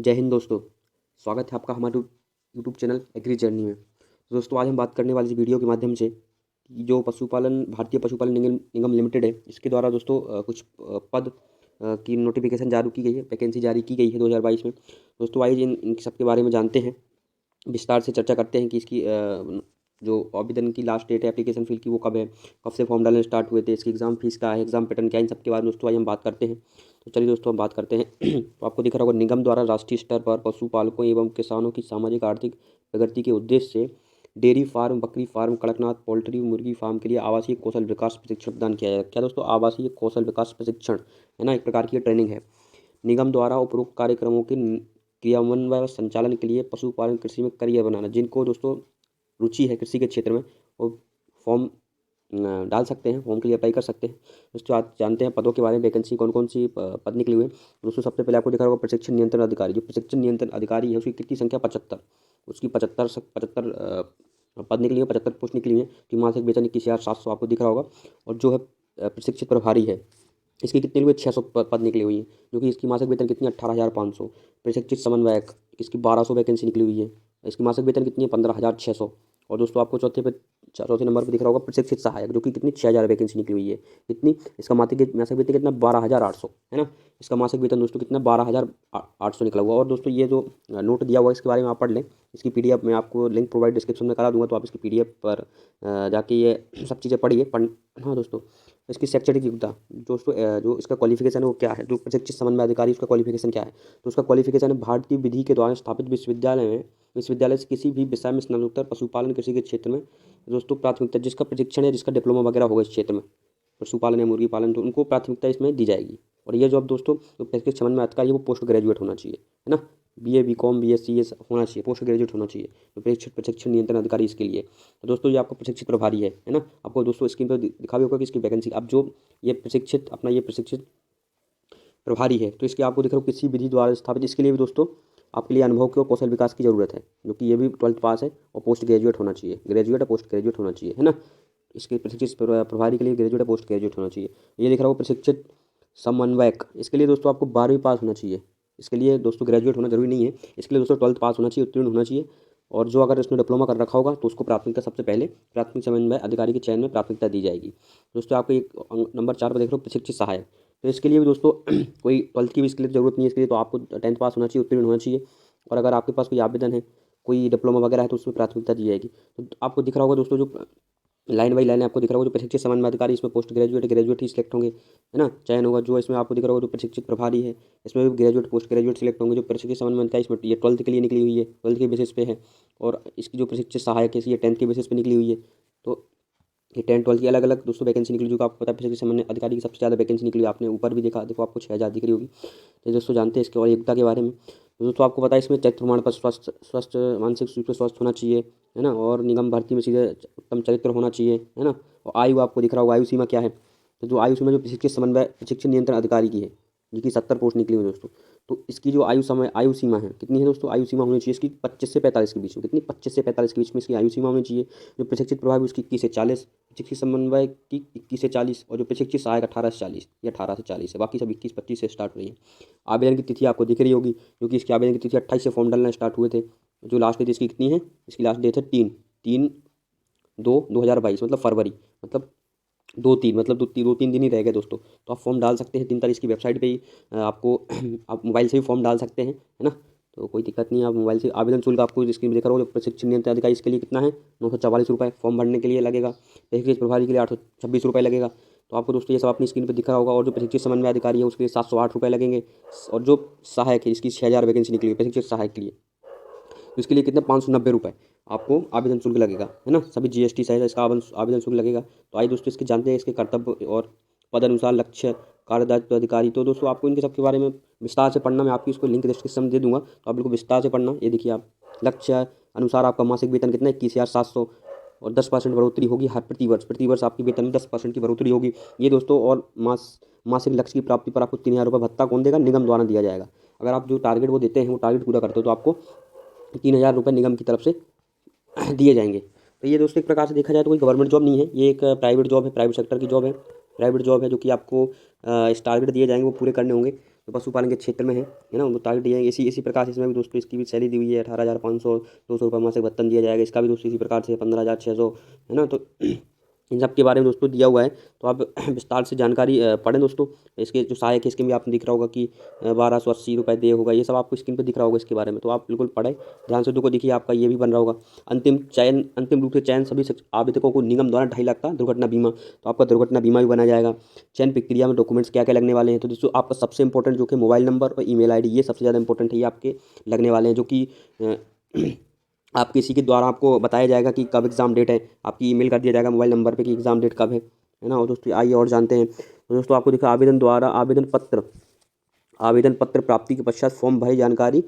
जय हिंद दोस्तों। स्वागत है आपका हमारे यूट्यूब चैनल एग्री जर्नी में। दोस्तों आज हम बात करने वाले इस वीडियो के माध्यम से कि जो पशुपालन भारतीय पशुपालन निगम निगम लिमिटेड है, इसके द्वारा दोस्तों कुछ पद की नोटिफिकेशन जारी की गई है, वैकेंसी जारी की गई है 2022 में। दोस्तों आइए इन सब के बारे में जानते हैं, विस्तार से चर्चा करते हैं कि इसकी जो आवेदन की लास्ट डेट है एप्लीकेशन फिल की वो कब है, कब से फॉर्म डालने स्टार्ट हुए थे, इसकी एग्ज़ाम फीस क्या है, एग्ज़ाम पैटर्न क्या है, इन सब के बारे में दोस्तों आज हम बात करते हैं। तो चलिए दोस्तों हम बात करते हैं। तो आपको दिख रहा होगा, निगम द्वारा राष्ट्रीय स्तर पर पशुपालकों एवं किसानों की सामाजिक आर्थिक प्रगति के उद्देश्य से डेयरी फार्म, बकरी फार्म, कड़कनाथ पोल्ट्री, मुर्गी फार्म के लिए आवासीय कौशल विकास प्रशिक्षण प्रदान किया जाएगा। क्या दोस्तों, आवासीय कौशल विकास प्रशिक्षण है ना, एक प्रकार की ट्रेनिंग है। निगम द्वारा उपरोक्त कार्यक्रमों के क्रियान्वयन व संचालन के लिए पशुपालन कृषि में करियर बनाना, जिनको दोस्तों रुचि है कृषि के क्षेत्र में, वो फॉर्म डाल सकते हैं, फॉर्म के लिए अप्लाई कर सकते हैं। दोस्तों आज जानते हैं पदों के बारे में, वैकेंसी कौन कौन सी पद निकले हुए हैं। दोस्तों सबसे पहले आपको दिखा होगा प्रशिक्षण नियंत्रण अधिकारी। जो प्रशिक्षण नियंत्रण अधिकारी है उसकी कितनी संख्या 75, उसकी 75 पद निकली है, 75 पोस्ट निकली है। तो मासिक वेतन 21,700 आपको दिख रहा होगा। और जो है प्रशिक्षित प्रभारी है, इसकी कितने हुए 600 पद निकली हुई है, जो कि इसकी मासिक वेतन कितनी 18,500। प्रशिक्षित समन्वयक, इसकी 1200 वैकेंसी निकली हुई है, इसकी मासिक वेतन कितनी है 15,600। और दोस्तों आपको चौथे नंबर पर दिख रहा होगा प्रशिक्षित सहायक, जो कि कितनी 6,000 वैकेंसी निकली हुई है। कितनी, इसका मासिक वेतन कितना 12,800 है ना। इसका मासिक वेतन दोस्तों कितना 12,800 निकला हुआ। और दोस्तों ये जो नोट दिया हुआ है इसके बारे में आप पढ़ लें, इसकी PDF मैं आपको लिंक प्रोवाइड डिस्क्रिप्शन में करा दूंगा, तो आप इसकी PDF पर जाके ये सब चीज़ें पढ़िए। हाँ दोस्तों, इसकी शैक्षणिक योग्यता दोस्तों, जो इसका क्वालिफिकेशन है वो क्या है, जो प्रशिक्षित समन्वय अधिकारी उसका क्वालिफिकेशन क्या है, तो उसका क्वालिफिकेशन है भारतीय विधि के द्वारा स्थापित विश्वविद्यालय से किसी भी विषय में स्नातकोत्तर पशुपालन कृषि के क्षेत्र में दोस्तों प्राथमिकता, जिसका प्रशिक्षण है, जिसका डिप्लोमा वगैरह होगा इस क्षेत्र में, पशुपालन या मुर्गी पालन, तो उनको प्राथमिकता इसमें दी जाएगी। और ये जॉब दोस्तों जो प्रशिक्षित समन्वय अधिकारी है वो पोस्ट ग्रेजुएट होना चाहिए, है ना। BA BCom BSc ये होना चाहिए, पोस्ट ग्रेजुएट होना चाहिए। तो प्रशिक्षण नियंत्रण अधिकारी इसके लिए। तो दोस्तों ये आपको प्रशिक्षित प्रभारी है ना। आपको दोस्तों स्क्रीन पर दिखा भी होगा कि इसकी वैकेंसी, अब जो ये प्रशिक्षित प्रभारी है, तो इसके आपको दिख रहा हो किसी विधि द्वारा स्थापित, इसके लिए भी दोस्तों आपके लिए अनुभव के और कौशल विकास की ज़रूरत है, जो कि ये भी 12th पास है और पोस्ट ग्रेजुएट होना चाहिए, ग्रेजुएट या पोस्ट ग्रेजुएट होना चाहिए, है ना। इसके प्रशिक्षित प्रभारी के लिए ग्रेजुएट या पोस्ट ग्रेजुएट होना चाहिए। ये दिख रहा हो प्रशिक्षित समन्वयक, इसके लिए दोस्तों आपको 12वीं पास होना चाहिए। इसके लिए दोस्तों ग्रेजुएट होना जरूरी नहीं है, इसके लिए दोस्तों 12th पास होना चाहिए, उत्तीर्ण होना चाहिए। और जो अगर इसने डिप्लोमा कर रखा होगा तो उसको प्राथमिकता, सबसे पहले प्राथमिक समन्वय अधिकारी के चयन में प्राथमिकता दी जाएगी। दोस्तों आपको एक नंबर 4 पर देख रहे हो प्रशिक्षित सहायक, तो इसके लिए भी दोस्तों कोई 12th की भी इसके लिए ज़रूरत नहीं है। इसके लिए तो आपको 10th पास होना चाहिए, उत्तीर्ण होना चाहिए। और अगर आपके पास कोई आवेदन है, कोई डिप्लोमा वगैरह है, तो उसमें प्राथमिकता दी जाएगी। तो आपको दिख रहा होगा दोस्तों, जो लाइन बाई लाइन आपको दिख रहा होगा, जो प्रशिक्षित समन्वय अधिकारी इसमें पोस्ट ग्रेजुएट ही सिलेक्ट होंगे, है ना, चयन होगा। जो इसमें आपको दिख रहा होगा जो प्रशिक्षित प्रभारी है, इसमें भी ग्रेजुएट पोस्ट ग्रेजुएट सिलेक्ट होंगे। जो प्रशिक्षित समन्वय अधिकारी इसमें ये 12th के लिए निकली हुई है, 12th के बेसिस पे है। और इसकी जो प्रशिक्षित सहायक है ये 10th के बेसिस पे निकली हुई है। तो ये 10 12 की अलग अलग दोस्तों वैकेंसी निकली, जो आपको पता है प्रशिक्षित समन्वय अधिकारी की सबसे ज़्यादा वैकेंसी निकली। आपने ऊपर भी देखा, देखो आपको 6,000 दिख रही होगी। तो दोस्तों जानते हैं इसके और योग्यता के बारे में। तो दोस्तों आपको पता है इसमें चरित्र प्रमाण पत्र, स्वस्थ मानसिक रूप से स्वस्थ होना चाहिए, है ना। और निगम भर्ती में सीधे उत्तम चरित्र होना चाहिए, है ना। और आयु आपको दिख रहा होगा, आयु सीमा क्या है, तो जो आयु सीमा जो प्रशिक्षण नियंत्रण अधिकारी की है, जिसकी 70 पोस्ट निकली हुई दोस्तों, तो इसकी जो आयु सीमा है कितनी है दोस्तों, आयु सीमा होनी चाहिए इसकी 25 से 45 के बीच में। कितनी, 25 से 45 के बीच में इसकी आयु सीमा होनी चाहिए। जो प्रशिक्षित प्रभारी उसकी 21 से 40, प्रशिक्षित समन्वय की 21 से 40, और जो प्रशिक्षित सहायक 18 से 40 या 18 से 40 है, बाकी सब 21-25 से स्टार्ट हो रही है। आवेदन की तिथि आपको दिख रही होगी, क्योंकि इसकी आवेदन की तिथि 28 से फॉर्म डालना स्टार्ट हुए थे। जो लास्ट डेट इसकी कितनी है, इसकी लास्ट डेट है 3/2/2022, मतलब फरवरी, मतलब 2-3, मतलब 2-3 दिन ही रह गए दोस्तों। तो आप फॉर्म डाल सकते हैं 3 तारीख की वेबसाइट पे ही। आपको आप मोबाइल से भी फॉर्म डाल सकते हैं, है ना। तो कोई दिक्कत नहीं है, आप मोबाइल से। आवेदन शुल्क आपको स्क्रीन पर दिख रहा होगा, प्रशिक्षण नियंत्रण अधिकारी इसके लिए कितना है 944 रुपये फॉर्म भरने के लिए लगेगा। प्रशिक्षित प्रभारी के लिए 826 रुपये लगेगा। तो आपको दोस्तों ये सब अपनी स्क्रीन पर दिखा होगा। और जो प्रशिक्षित समन्वय अधिकारी है उसके लिए 708 रुपये लगेंगे। और जो सहायक है, इसकी 6,000 वैकेंसी निकली है प्रशिक्षित सहायक के लिए, तो इसके लिए कितने 590 रुपये आपको आवेदन शुल्क लगेगा, है ना। सभी GST सहित इसका आवेदन शुल्क लगेगा। तो आइए दोस्तों इसके जानते हैं इसके कर्तव्य और पद अनुसार लक्ष्य, कार्यदायित्व अधिकारी। तो दोस्तों आपको इनके सबके बारे में विस्तार से पढ़ना, मैं आपकी इसको लिंक डिस्क्रिप्शन में दे दूंगा, तो आप बिल्कुल विस्तार से पढ़ना। ये देखिए आप, लक्ष्य अनुसार आपका मासिक वेतन कितना 21,700, और 10% बढ़ोतरी होगी हर प्रतिवर्ष आपकी वेतन में 10% की बढ़ोतरी होगी ये दोस्तों। और मासिक लक्ष्य की प्राप्ति पर आपको 3,000 रुपये भत्ता कौन देगा, निगम द्वारा दिया जाएगा। अगर आप जो टारगेट वो देते हैं वो टारगेट पूरा करते हो तो आपको 3,000 रुपये निगम की तरफ से दिए जाएंगे। तो ये दोस्तों एक प्रकार से देखा जाए तो कोई गवर्नमेंट जॉब नहीं है, ये एक प्राइवेट जॉब है, प्राइवेट सेक्टर की जॉब है, प्राइवेट जॉब है, जो कि आपको टारगेट दिए जाएंगे वो पूरे करने होंगे। जो पशुपालन के क्षेत्र में है ना, उनको टारगेट दिया है। इसी प्रकार से इसमें भी दोस्तों इसकी भी सैलरी दी हुई है 18,500, 200 रुपये मासिक भत्ता दिया जाएगा। इसका भी दोस्तों इसी प्रकार से 15,600 है ना। तो इन सब के बारे में दोस्तों दिया हुआ है, तो आप विस्तार से जानकारी पढ़ें दोस्तों। इसके जो सहायक है इसके भी आपने दिख रहा होगा कि 1280 रुपये दे होगा, ये सब आपको स्क्रीन पर दिख रहा होगा इसके बारे में, तो आप बिल्कुल पढ़ें ध्यान से। देखो देखिए आपका ये भी बन रहा होगा अंतिम रूप से चयन सभी आवेदकों को निगम द्वारा 2.5 लाख का दुर्घटना बीमा, तो आपका दुर्घटना बीमा भी बनाया जाएगा। चयन प्रक्रिया में डॉक्यूमेंट्स क्या क्या लगने वाले हैं, तो दोस्तों आपका सबसे इंपॉर्टेंट जो कि मोबाइल नंबर और ईमेल आईडी, ये सबसे ज़्यादा इंपॉर्टेंट है, ये आपके लगने वाले हैं। जो कि आप किसी के द्वारा आपको बताया जाएगा कि कब एग्ज़ाम डेट है, आपकी ईमेल कर दिया जाएगा मोबाइल नंबर पे कि एग्ज़ाम डेट कब है ना। और दोस्तों आइए और जानते हैं। तो दोस्तों आपको देखा आवेदन पत्र प्राप्ति के पश्चात फॉर्म भरी जानकारी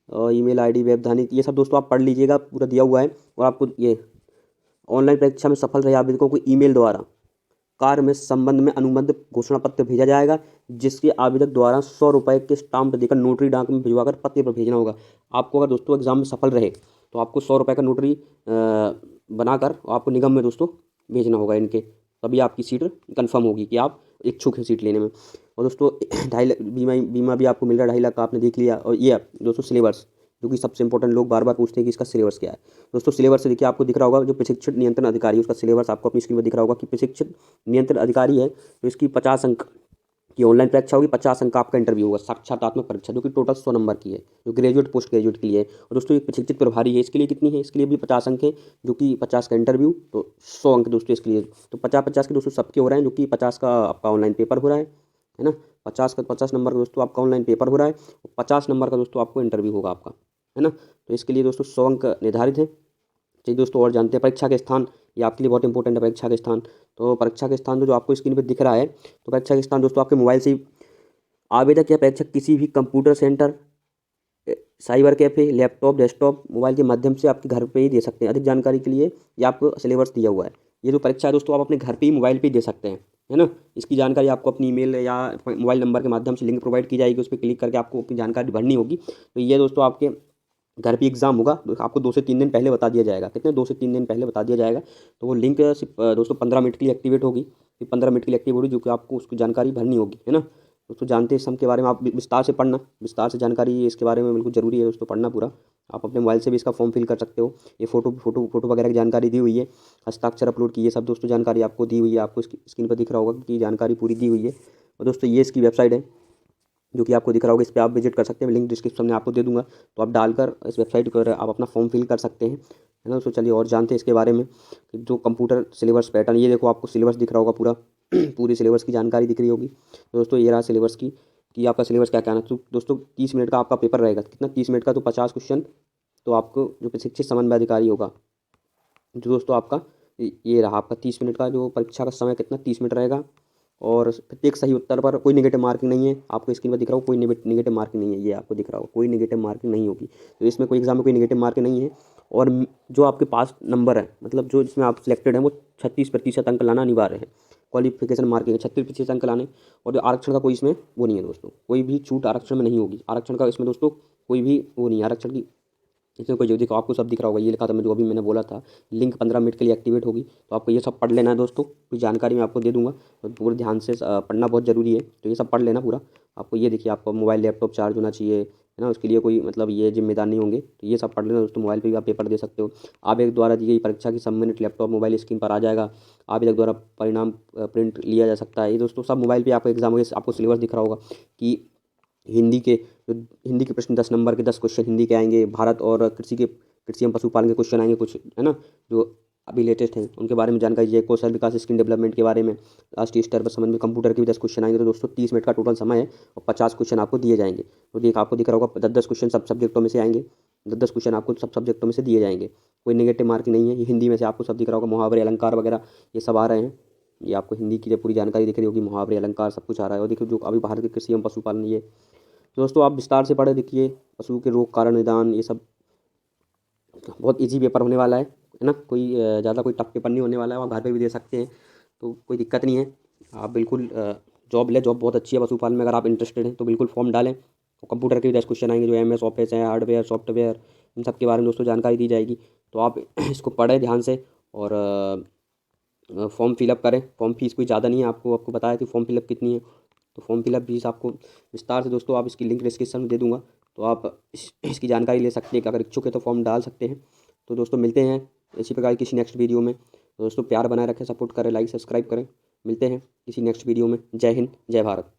और ईमेल आईडी वैधानिक, ये सब दोस्तों आप पढ़ लीजिएगा, पूरा दिया हुआ है। और आपको ये ऑनलाइन परीक्षा में सफल रहे आवेदकों को ईमेल द्वारा कार्य में संबंध में अनुबंध घोषणा पत्र भेजा जाएगा, जिसके आवेदक द्वारा 100 रुपये के स्टाम्प देकर नोटरी डाक में भिजवाकर पते पर भेजना होगा। आपको अगर दोस्तों एग्जाम में सफल रहे तो आपको 100 रुपये का नोटरी बनाकर आपको निगम में दोस्तों भेजना होगा इनके, तभी आपकी सीट कंफर्म होगी कि आप इच्छुक हैं सीट लेने में। और दोस्तों 2.5 लाख बीमा भी आपको मिल रहा है, 2.5 लाख का आपने देख लिया। और ये दोस्तों सिलेबस, जो कि सबसे इंपॉर्टेंट, लोग बार बार पूछते हैं कि इसका सिलेबस क्या है। दोस्तों सिलेबस से देखिए आपको दिख रहा होगा जो प्रशिक्षित नियंत्रण अधिकारी है उसका सिलेबस आपको अपनी स्क्रीन पर दिख रहा होगा कि प्रशिक्षित नियंत्रण अधिकारी है तो इसकी 50 अंक की ऑनलाइन परीक्षा होगी, 50 अंक का आपका इंटरव्यू होगा, साक्षात्मक परीक्षा, जो कि टोटल 100 नंबर की है, जो ग्रेजुएट पोस्ट ग्रेजुएट के लिए है। और दोस्तों एक प्रशिक्षित प्रभारी है, इसके लिए कितनी है, इसके लिए भी 50 अंक है, जो कि 50 का इंटरव्यू, तो 100 अंक दोस्तों इसके लिए। तो 50-50 के दोस्तों सबके हो रहे हैं, जो कि 50 का आपका ऑनलाइन पेपर हो रहा है ना। 50 नंबर का दोस्तों आपका ऑनलाइन पेपर हो रहा है, 50 नंबर का दोस्तों आपको इंटरव्यू होगा आपका, है ना। तो इसके लिए दोस्तों 100 अंक निर्धारित है। चलिए दोस्तों और जानते हैं परीक्षा के स्थान, ये आपके लिए बहुत इंपॉर्टेंट है परीक्षा के स्थान। तो परीक्षा के स्थान जो आपको स्क्रीन पर दिख रहा है, तो परीक्षा के स्थान दोस्तों आपके मोबाइल से आवेदक या परीक्षक किसी भी computer centre, cyber cafe, laptop, desktop, mobile के माध्यम से आपके घर पे ही दे सकते हैं। अधिक जानकारी के लिए ये आपको सिलेबस दिया हुआ है। ये जो परीक्षा है दोस्तों आप अपने घर पे ही मोबाइल पे ही दे सकते हैं, है ना। इसकी जानकारी आपको अपनी ईमेल या मोबाइल नंबर के माध्यम से लिंक प्रोवाइड की जाएगी, उस पर क्लिक करके आपको अपनी जानकारी भरनी होगी। तो ये दोस्तों आपके घर पे एग्ज़ाम होगा, तो आपको 2 से 3 दिन पहले बता दिया जाएगा, कितने 2 से 3 दिन पहले बता दिया जाएगा। तो वो लिंक दोस्तों 15 मिनट के लिए एक्टिवेट होगी, फिर 15 मिनट के लिए एक्टिव होगी, जो कि आपको उसकी जानकारी भरनी होगी, है ना। दोस्तों जानते हैं इस सब के बारे में, आप विस्तार से पढ़ना, विस्तार से जानकारी इसके बारे में बिल्कुल ज़रूरी है दोस्तों पढ़ना पूरा। आप अपने मोबाइल से भी इसका फॉर्म फिल कर सकते हो। ये फोटो वगैरह की जानकारी दी हुई है, हस्ताक्षर अपलोड की, ये सब दोस्तों जानकारी आपको दी हुई है, आपको स्क्रीन पर दिख रहा होगा कि जानकारी पूरी दी हुई है। और दोस्तों ये इसकी वेबसाइट है, जो कि आपको दिख रहा होगा, इस पर आप विजिट कर सकते हैं, लिंक डिस्क्रिप्शन में आपको दे दूंगा, तो आप डालकर इस वेबसाइट पर आप अपना फॉर्म फिल कर सकते हैं, है ना। तो चलिए और जानते हैं इसके बारे में कि जो कंप्यूटर सिलेबस पैटर्न, ये देखो आपको सिलेबस दिख रहा होगा पूरा पूरी सिलेबस की जानकारी दिख रही होगी। तो दोस्तों ये रहा सिलेबस की कि आपका सिलेबस क्या क्या है। तो दोस्तों 30 मिनट का आपका पेपर रहेगा, कितना 30 मिनट का, तो 50 क्वेश्चन, तो आपको जो प्रशिक्षित समन्वय अधिकारी होगा, जो दोस्तों आपका ये रहा आपका 30 मिनट का जो परीक्षा का समय, कितना 30 मिनट रहेगा। और प्रत्येक सही उत्तर पर कोई नेगेटिव मार्किंग नहीं है, आपको स्क्रीन पर दिख रहा हो कोई नेगेटिव मार्किंग नहीं है, ये आपको दिख रहा हो कोई नेगेटिव मार्किंग नहीं होगी। तो इसमें कोई एग्जाम में कोई नेगेटिव मार्किंग नहीं है। और जो आपके पास नंबर है, मतलब जो जिसमें आप सिलेक्टेड हैं, वो 36% अंक लाना अनिवार्य है। क्वालिफिकेशन मार्किंग है 36% अंक लाने। और जो आरक्षण का कोई इसमें वो नहीं है दोस्तों, कोई भी छूट आरक्षण में नहीं होगी। आरक्षण का इसमें दोस्तों कोई भी वो नहीं है, आरक्षण की इसमें कोई जो देखो आपको सब दिख रहा होगा, ये लिखा था मैं जो अभी मैंने बोला था, लिंक 15 मिनट के लिए एक्टिवेट होगी। तो आपको ये सब पढ़ लेना है दोस्तों, पूरी जानकारी मैं आपको दे दूंगा, तो पूरे ध्यान से पढ़ना बहुत ज़रूरी है। तो ये सब पढ़ लेना पूरा। आपको ये देखिए आपको मोबाइल लैपटॉप चार्ज होना चाहिए, है ना, उसके लिए कोई मतलब ये जिम्मेदार नहीं होंगे। तो ये सब पढ़ लेना दोस्तों, मोबाइल पर भी आप पेपर दे सकते हो। आवेदक द्वारा दी गई परीक्षा की संबंधित लैपटॉप मोबाइल स्क्रीन पर आ जाएगा। आवेदक द्वारा परिणाम प्रिंट लिया जा सकता है। ये दोस्तों सब मोबाइल पर आपको एग्जाम होगा, आपको सिलेबस दिख रहा होगा कि हिंदी के प्रश्न 10 नंबर के 10 क्वेश्चन हिंदी के आएंगे। भारत और कृषि एवं पशुपालन के क्वेश्चन आएंगे कुछ, है ना, जो अभी लेटेस्ट हैं उनके बारे में जानकारी चाहिए। कौशल विकास स्किल डेवलपमेंट के बारे में, राष्ट्रीय स्तर पर संबंध में कंप्यूटर के भी 10 क्वेश्चन आएंगे। तो दोस्तों 30 मिनट का टोटल समय है और 50 क्वेश्चन आपको दिए जाएंगे। तो आपको दिख रहा होगा 10-10 क्वेश्चन सब सब्जेक्टों में से आएंगे, 10-10 क्वेश्चन आपको सब सब्जेक्टों में से दिए जाएंगे। कोई नेगेटिव मार्किंग नहीं है। ये हिंदी में से आपको सब दिख रहा होगा, मुहावरे अलंकार वगैरह ये सब आ रहे हैं। ये आपको हिंदी की पूरी जानकारी दिख रही होगी, मुहावरे अलंकार सब कुछ आ रहा है। और देखिए जो अभी भारत के कृषि एवं पशुपालन, ये दोस्तों आप विस्तार से पढ़े, देखिए पशु के रोग कारण निदान, ये सब बहुत इजी पेपर होने वाला है ना। कोई ज़्यादा कोई टफ पेपर नहीं होने वाला है, आप घर पे भी दे सकते हैं, तो कोई दिक्कत नहीं है। आप बिल्कुल जॉब ले, जॉब बहुत अच्छी है पशुपालन में, अगर आप इंटरेस्टेड हैं तो बिल्कुल फॉर्म डालें। और कंप्यूटर के भी 10 क्वेश्चन आएंगे, जो MS ऑफिस है, हार्डवेयर सॉफ्टवेयर, इन सब के बारे में दोस्तों जानकारी दी जाएगी। तो आप इसको पढ़ें ध्यान से और फॉर्म फिलअप करें। फॉर्म फीस कोई ज़्यादा नहीं है, आपको बताया कि फॉर्म फिलअप कितनी है। तो फॉर्म फिलअप भी आपको विस्तार से दोस्तों आप इसकी लिंक डिस्क्रिप्शन में दे दूँगा, तो आप इसकी जानकारी ले सकते हैं कि अगर इच्छुक है तो फॉर्म डाल सकते हैं। तो दोस्तों मिलते हैं इसी प्रकार किसी नेक्स्ट वीडियो में। तो दोस्तों प्यार बनाए रखें, सपोर्ट करें, लाइक सब्सक्राइब करें। मिलते हैं किसी नेक्स्ट वीडियो में। जय हिंद, जय भारत।